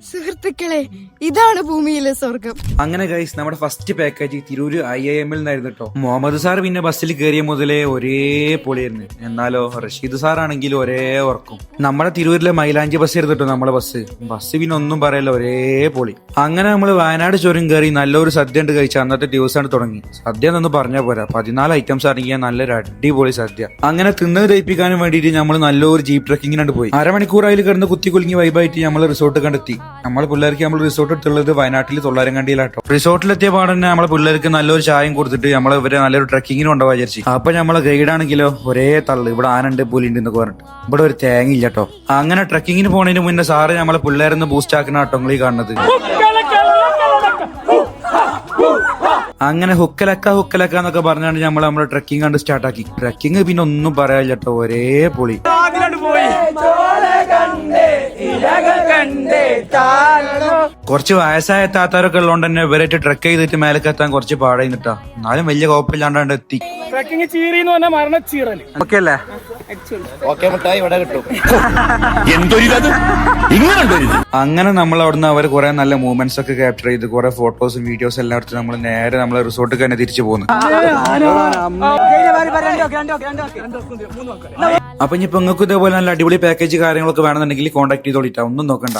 സുഹൃത്തുക്കളെ, ഇതാണ് ഭൂമിയിലെ സ്വർഗം. അങ്ങനെ ഗൈസ് നമ്മുടെ ഫസ്റ്റ് പാക്കേജ് തിരൂര് IIM നിന്നായിരുന്നു കേട്ടോ. മുഹമ്മദ് സാർ പിന്നെ ബസ്സിൽ കയറിയ മുതലേ ഒരേ പൊളിയായിരുന്നു. എന്നാലോ റഷീദ് സാർ ആണെങ്കിൽ ഒരേ ഉറക്കും. നമ്മുടെ തിരൂരിലെ മൈലാഞ്ചി ബസ് എടുത്തിട്ടോ നമ്മളെ ബസ് പിന്നെ ഒന്നും പറയല്ല, ഒരേ പൊളി. അങ്ങനെ നമ്മൾ വയനാട് ചുരം കയറി നല്ലൊരു സദ്യ ഉണ്ട് കഴിച്ച അന്നത്തെ ദിവസമാണ് തുടങ്ങി. സദ്യ എന്നൊന്നും പറഞ്ഞാൽ പോരാ, 14 ഐറ്റംസ് അടങ്ങിയ നല്ലൊരു അടിപൊളി സദ്യ. അങ്ങനെ തിന്നത് ദയിപ്പിക്കാനും വേണ്ടിയിട്ട് നമ്മൾ നല്ലൊരു ജീപ്പ് ട്രക്കിങ്ങിനായിട്ട് പോയി. അരമണിക്കൂർ അതിൽ കിടന്ന് കുത്തി കുലുങ്ങി വൈബായിട്ട് നമ്മൾ റിസോർട്ട് കണ്ടെത്തി. നമ്മളെ പിള്ളേർക്ക് നമ്മൾ റിസോർട്ട് എടുത്തുള്ളത് വയനാട്ടിൽ തൊള്ളാരങ്കണ്ടിയിലാട്ടോ. റിസോർട്ടിലെത്തിയ പാടന്നെ നമ്മളെ പിള്ളേർക്ക് നല്ലൊരു ചായം കൊടുത്തിട്ട് നമ്മളെ ഇവരെ നല്ലൊരു ട്രക്കിങ്ങിന് കൊണ്ടുപോകാൻ വിചാരിച്ചു. അപ്പൊ നമ്മളെ ഗൈഡ് ആണെങ്കിലോ ഒരേ തള്ളു, ഇവിടെ ആനണ്ട് പുലിണ്ട് എന്നൊക്കെ പറഞ്ഞിട്ട് ഇവിടെ ഒരു തേങ്ങ ഇല്ലട്ടോ. അങ്ങനെ ട്രക്കിങ്ങിന് പോണതിന് മുന്നേ സാറ് നമ്മളെ പിള്ളേരെന്ന് ബൂസ്റ്റ് ആക്കുന്ന ആട്ടോ നിങ്ങൾ ഈ കാണുന്നത്. അങ്ങനെ ഹുക്കലക്ക എന്നൊക്കെ പറഞ്ഞാണ് നമ്മളെ ട്രക്കിംഗ് കണ്ട് സ്റ്റാർട്ടാക്കി. ട്രക്കിംഗ് പിന്നെ ഒന്നും പറയാനില്ല കേട്ടോ, ഒരേ പൊളി. കുറച്ച് വയസ്സായ താത്താരൊക്കെ ഉള്ളതുകൊണ്ട് തന്നെ ഇവരായിട്ട് ട്രക്ക് ചെയ്തിട്ട് മേലേക്ക് എത്താൻ കുറച്ച് പാടായിട്ടാ. എന്നാലും വലിയ കുഴപ്പമില്ലാണ്ട് എത്തി. ട്രക്കിംഗ് ചീറി എന്ന് പറഞ്ഞാൽ മരണച്ചീറല്. ഓക്കെ അല്ലേ? അങ്ങനെ നമ്മൾ അവിടുന്ന് അവർ കുറെ നല്ല മൂവ്മെന്റ്സ് ഒക്കെ ക്യാപ്ചർ ചെയ്ത് കുറെ ഫോട്ടോസും വീഡിയോസും എല്ലാം എടുത്ത് നമ്മൾ നേരെ നമ്മളെ റിസോർട്ടിൽ തന്നെ തിരിച്ചു പോകുന്നു. അപ്പൊ ഇനിയിപ്പോ നിങ്ങൾക്ക് ഇതേപോലെ നല്ല അടിപൊളി പാക്കേജ് കാര്യങ്ങളൊക്കെ വേണമെന്നുണ്ടെങ്കിൽ കോൺടാക്ട് ചെയ്തോളിട്ടാ, ഒന്നും നോക്കണ്ട.